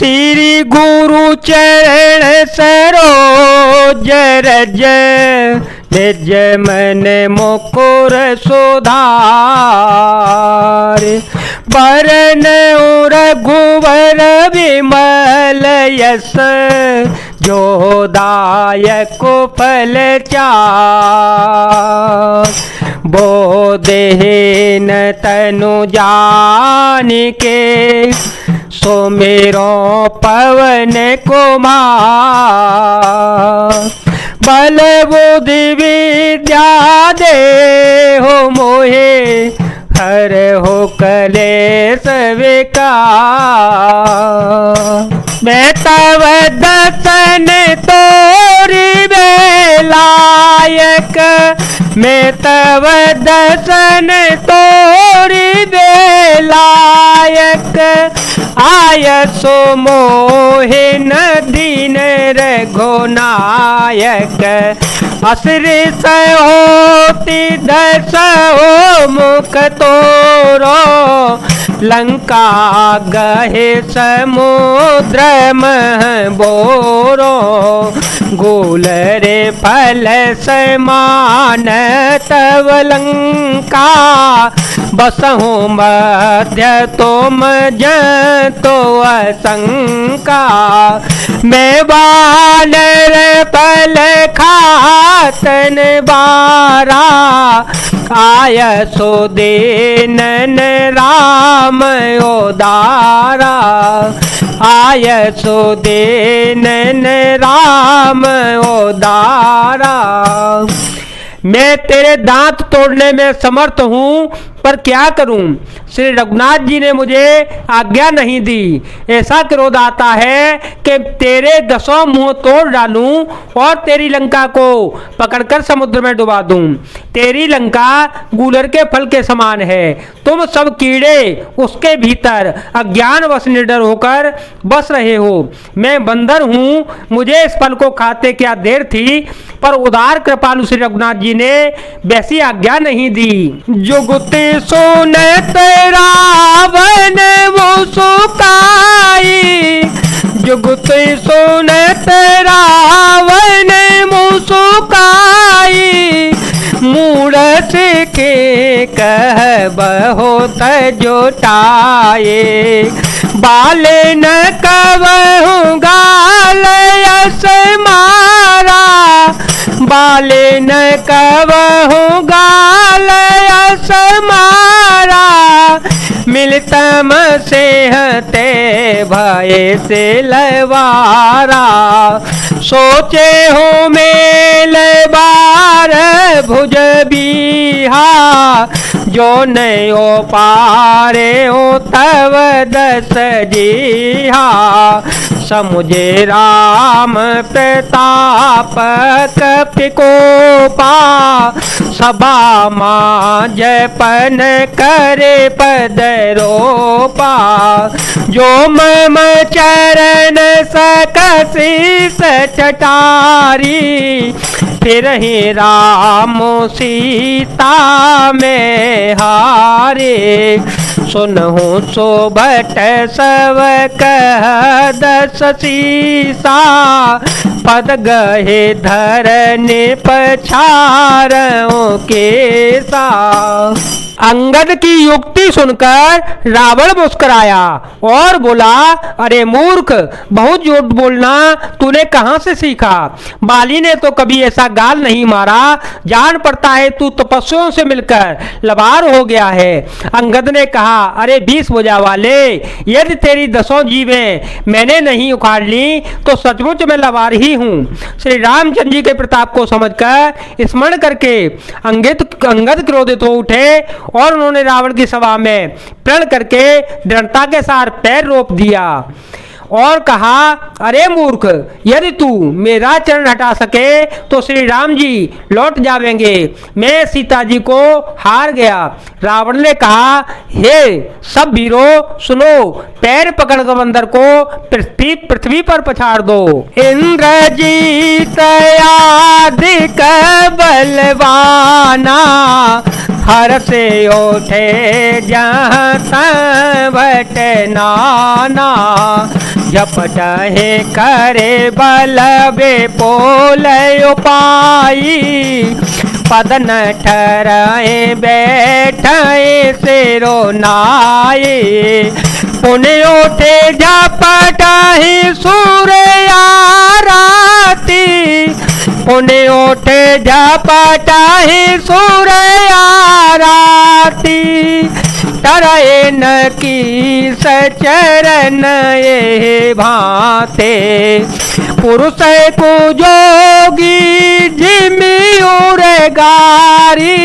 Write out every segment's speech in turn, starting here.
श्री गुरु चरण सरोज रज निज मन मुकुर सुधार। बरन रघुवर विमल यस जो दायक फल चार। बोधहीन तनु जान के सुमिरो पवन कुमार। बल बुद्धि विद्या दे हो मोहे हर हो कलेश विकार। मैं तव दर्शन तोरि बेलायक मैं तव दर्शन तोरि बेलायक। आय सो मोहे न दीन रघुनायक। अश्रित होती दस हो मुख तोरो लंका गहे समुद्र मह बोरो। गुलरे फल समान तव लंका बसहु मध्य तुम जंतो असंका। मैं बानर फल खातन बारा आय सो दीनन राम उदारा। आय सो दीनन राम उदारा। मैं तेरे दांत तोड़ने में समर्थ हूँ पर क्या करूं? श्री रघुनाथ जी ने मुझे आज्ञा नहीं दी। ऐसा क्रोध आता है कि तेरे 10 मुंह तोड़ डालूं और तेरी लंका को पकड़कर समुद्र में डुबा दूं। तेरी लंका गूलर के फल के समान है। तुम सब कीड़े उसके भीतर अज्ञानवश निडर होकर बस रहे हो। मैं बंदर हूँ, मुझे इस फल को खाते क्या देर थी, पर उदार कृपालु श्री रघुनाथ जी ने वैसी आज्ञा नहीं दी। जुगति सुनत रावण मुस्काई। जुगति सुनत रावण मुस्काई। मूढ़ के कह बहुत जुटाए। बाल न कबहु गाल यस मारा। बाल न कबहु गाल यस मारा। मिलतम से हते भय से लवारा। सोचे हो मेल बार भुज बिहा। जो नयो पारे हो तव दस जीहा। समुझे राम प्रताप कपिकोपा। सभा मां जपन करे पद रोपा। जो मम चरण सकसी सचटारी। फिर ही राम सीता में हारे। सुनहु सोबट सब कह दस सीसा। पद गहे धरने पछारों के सा। अंगद की युक्ति सुनकर रावण मुस्कुराया और बोला, अरे मूर्ख, बहुत झूठ बोलना तूने कहां से सीखा? बाली ने तो कभी ऐसा गाल नहीं मारा। जान पड़ता है तू तपस्वियों से मिलकर लबार हो गया है। अंगद ने कहा, अरे 20 भुजा वाले, यदि तेरी 10 जीवें मैंने नहीं उखाड़ ली तो सचमुच मैं लबार ही हूँ। श्री रामचंद्र जी के प्रताप को समझकर स्मरण करके अंगद क्रोधित हो उठे और उन्होंने रावण की सभा में प्रण करके दृढ़ता के साथ पैर रोप दिया और कहा, अरे मूर्ख, यदि तू मेरा चरण हटा सके तो श्री राम जी लौट जावेंगे। मैं सीता जी को हार गया। रावण ने कहा, हे सब वीरों सुनो, पैर पकड़कर बंदर को पृथ्वी पर पछाड़ दो। इंद्रजीत अधिक बलवाना। हर से उठे जहाँ तवट नाना। झपटहे करे बल बेपोल उपाई, पद न ठहराए बैठाए सिरो नाये, पुण्य उठे झपटहि सूर्य आरती, पुण्य उठे झपटहि सूर्य आरती, तरए न की सचरण ये भाते, पुरुष को जोगी जिमि उरेगारी,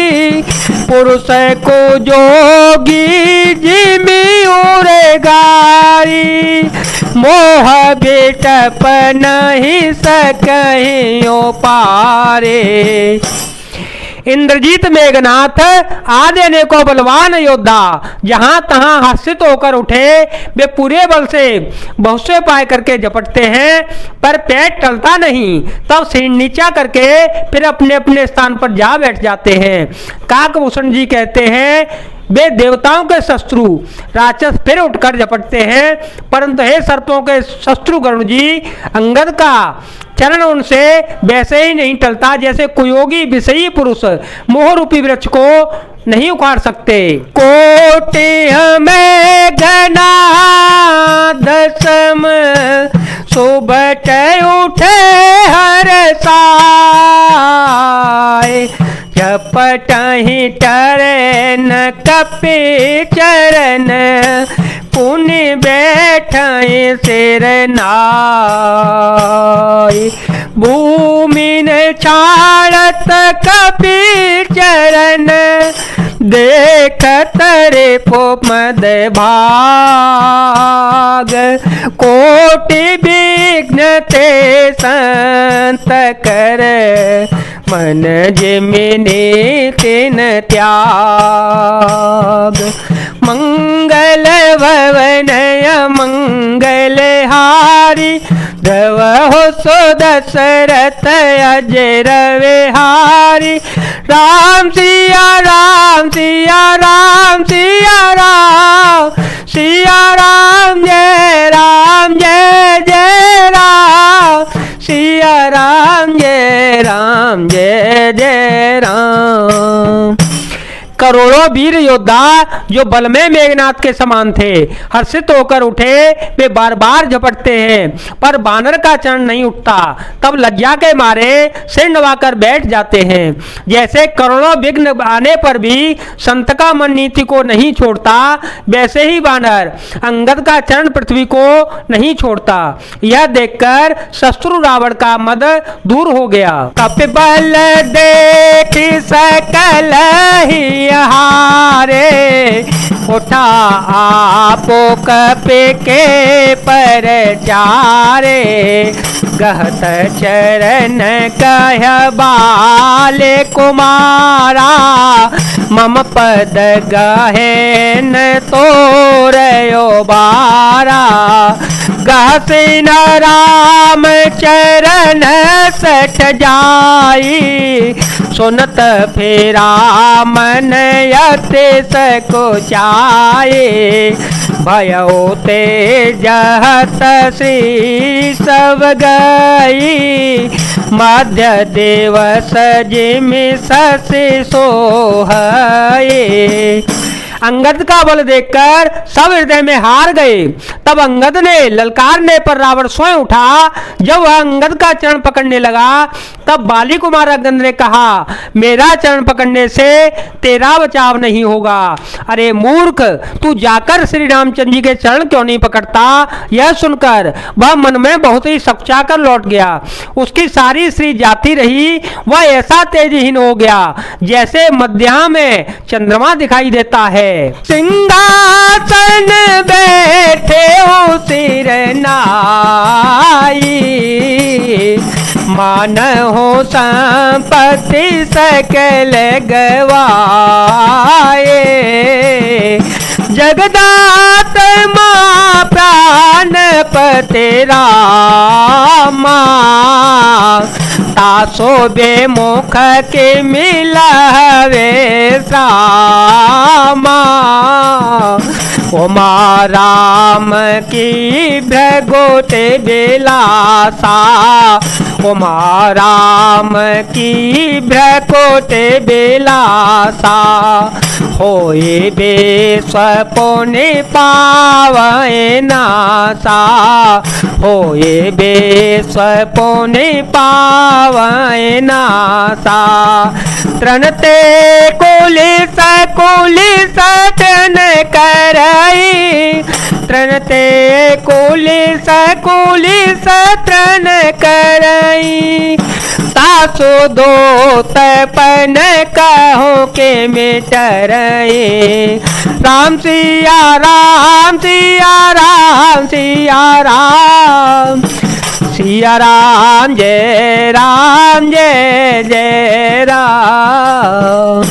पुरुष को जोगी जिमि उरेगारी, मोह बेटप नहीं सकहियो पारे। इंद्रजीत मेघनाथ आदि अनेकों बलवान योद्धा जहां तहां हर्षित होकर उठे, वे पूरे बल से बहुत से उपाय करके झपटते हैं पर पेट टलता नहीं, तब सिर नीचा करके फिर अपने अपने स्थान पर जा बैठ जाते हैं। काकभूषण जी कहते हैं, वे देवताओं के शत्रु राक्षस फिर उठकर झपटते हैं, परंतु हे सर्पों के शत्रु गरुण जी, अंगद का चरण उनसे वैसे ही नहीं टलता जैसे कुयोगी विषयी पुरुष मोह रूपी वृक्ष को नहीं उखाड़ सकते। कोटि हमें घना दसम सुबट उठे हर साय, झपटहि टरे न कपि चरण, पुण्य बैठे सिर नाय, भूमि न छाड़त कपि चरण, देखत रे मद भाग, कोटि विघ्न ते संत कर, मन जिमिने तिन त्याग, मंगल भवन मंगल हारी, ध्रुव हो सो दशरथ अजर विहारी, राम सिया राम सिया राम सिया राम, सिया राम जय जय राम, सिया राम जय जय राम। करोड़ों वीर योद्धा जो बल में मेघनाथ के समान थे हर्षित होकर उठे, वे बार बार झपटते हैं पर बानर का चरण नहीं उठता, तब लज्जा के मारे सिर नवाकर बैठ जाते हैं। जैसे करोड़ों विघ्न आने पर भी संत का मन नीति को नहीं छोड़ता, वैसे ही बानर अंगद का चरण पृथ्वी को नहीं छोड़ता। यह देखकर शत्रु रावण का मद दूर हो गया। कपिबल देख सकल ही हारे, उठा आपो कपि के पर चारे, गहत चरण कह बाले कुमारा, मम पद गहेन तोरयो बारा, गहसिन राम चरण सठ जाई, सुनत फेरा मन यते सको चाये, भयो ते जहत श्री सब गई, मध्य दिवस जिमि शशि सोहये। अंगद का बल देखकर सब हृदय में हार गए। तब अंगद ने ललकारने पर रावण स्वयं उठा। जब वह अंगद का चरण पकड़ने लगा तब बाली कुमार अंगद ने कहा, मेरा चरण पकड़ने से तेरा बचाव नहीं होगा। अरे मूर्ख, तू जाकर श्री रामचंद्र जी के चरण क्यों नहीं पकड़ता? यह सुनकर वह मन में बहुत ही सकचा कर लौट गया। उसकी सारी श्री जाति रही, वह ऐसा तेजहीन हो गया जैसे मध्याह्न में चंद्रमा दिखाई देता है। सिंहासन बैठे हो सिर नाई, मान हो संपत्ति सकल गवाए, जगदात मां प्राण पते रामा, तासो बेमुख के मिलवे सामा, उमा राम की भ्रगोटे बेलासा, उमा राम की भ्रगोटे बेलासा, होए बे स्वपुनि पावै नासा, होए बे स्वपुनि पावै नासा। तृणते कुलिस कुलिस तृण करई, तृणते कुलिस कुलिस तृण करई, सासु दोत पन कहो के मिटरई। राम सिया राम सिया राम सिया राम, सिया राम जय जय राम।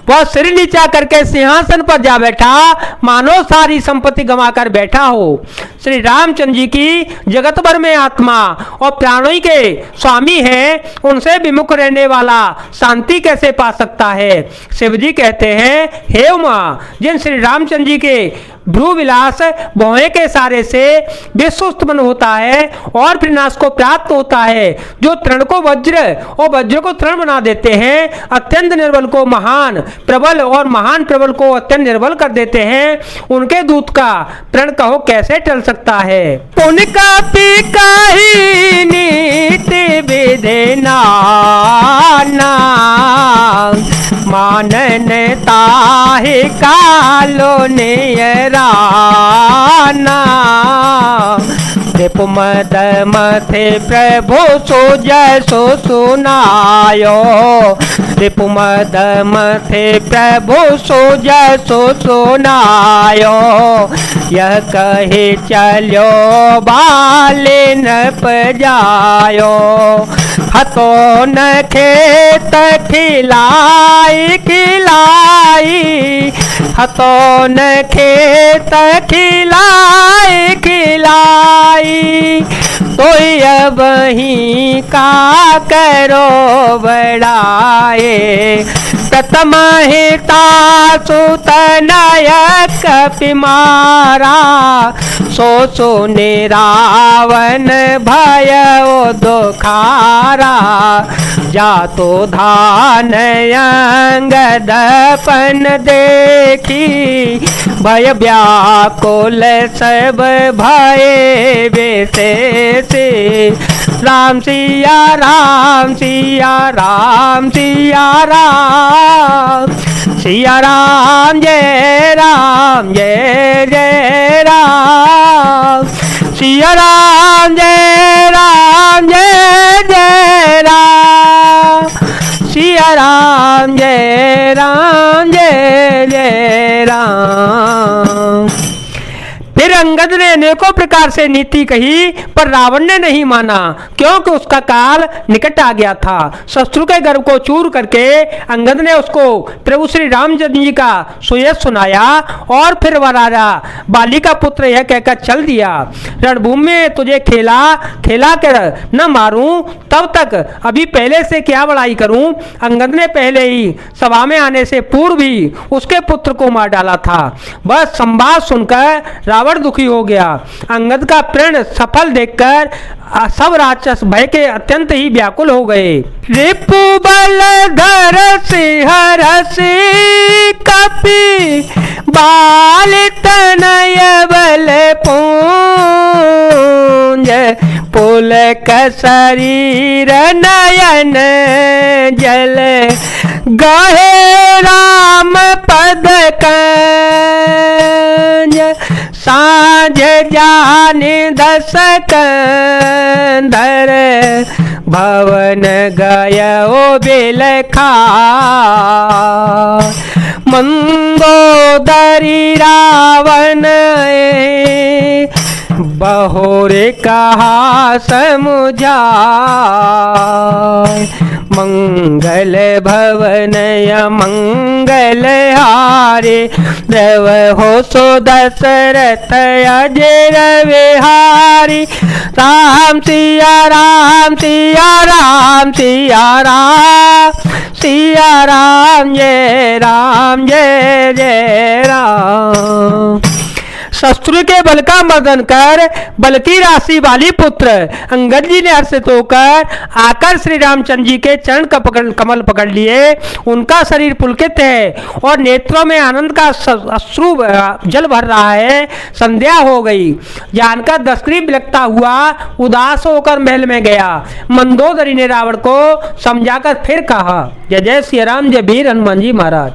वह सिर नीचा करके सिंहासन पर जा बैठा, मानो सारी संपत्ति गंवाकर बैठा हो। श्री रामचंद्र जी की जगत भर में आत्मा और प्राणों के स्वामी है, उनसे विमुख रहने वाला शांति कैसे पा सकता है। शिव जी कहते हैं, हे उमा, जिन श्री रामचंद्र जी के भ्रू विलास भौहें के सारे से विश्व उत्पन्न होता है और फिर नाश को प्राप्त होता है, जो तृण को वज्र और वज्र को तृण बना देते हैं, अत्यंत निर्बल को महान प्रबल और महान प्रबल को अत्यंत निर्बल कर देते हैं, उनके दूत का तृण कहो कैसे टल सकता है। उनका पिका ही नीति विधेना मानन ताहि कालो नियराना, रिपुमद मथे प्रभु सो जसो सुनायो, रिपुमद मथे प्रभु सो जसो सुनायो, यह कहे चलो बाले न पजायो, हतो न खेत खिलाई खिलाई, हतो न खेत खिलाई खिलाई, तो अब ही का करो बड़ाए, प्रथम हिता सुत नायक पिमारा, सो सुने रावण भय दुखारा, जातो धान अंगदपन देखी, भय व्याकुल सब भय बेसे, राम सिया राम सिया राम सिया राम, सिया राम जय जय राम, सिया राम जय जय राम, सिया राम जय जय राम। फिर अंगद ने अनेकों प्रकार से नीति कही, पर रावण ने नहीं माना, क्योंकि उसका काल निकट आ गया था। शत्रु के गर्भ को चूर करके अंगद ने उसको प्रभु श्री रामचंद्र जी का सुयश सुनाया, और फिर वह राजा बाली का पुत्र यह कहकर चल दिया, रणभूमि में तुझे खेला खेला कर न मारूं, तब तक अभी पहले से क्या बड़ाई करूं। अंगद ने पहले ही सभा में आने से पूर्व ही उसके पुत्र को मार डाला था। बस संवाद सुनकर रावण दुखी हो गया। अंगद का प्रण सफल देखकर सब राक्षस भय के अत्यंत ही व्याकुल हो गए। रिपु बल धर सिंहर से कपि बाल तनय बल पूंज, पुलक शरीर नयन जल, गहे राम पद कंज, साँझ जान दस कंधर, भवन गयो बिलखा, मंगोदरी रावण बहोरे कहा समुझाय, मंगल भवन मंगल हारे, देव हो सो दशरथ अजय विहारी, राम सिया राम सिया राम सिया राम, सिया राम जय जय राम। शत्रु के बल का मर्दन कर, बल की राशि वाली पुत्र। अंगद जी ने हर्षित होकर आकर श्री रामचंद्र जी के चरण का कमल पकड़ लिए। उनका शरीर पुलकित है और नेत्रों में आनंद का अश्रु जल भर रहा है। संध्या हो गई। जानकर दशरथ बिलखता हुआ उदास होकर महल में गया। मंदोदरी ने रावण को समझाकर फिर कहा, जय जय श्री राम, जय वीर हनुमान जी महाराज।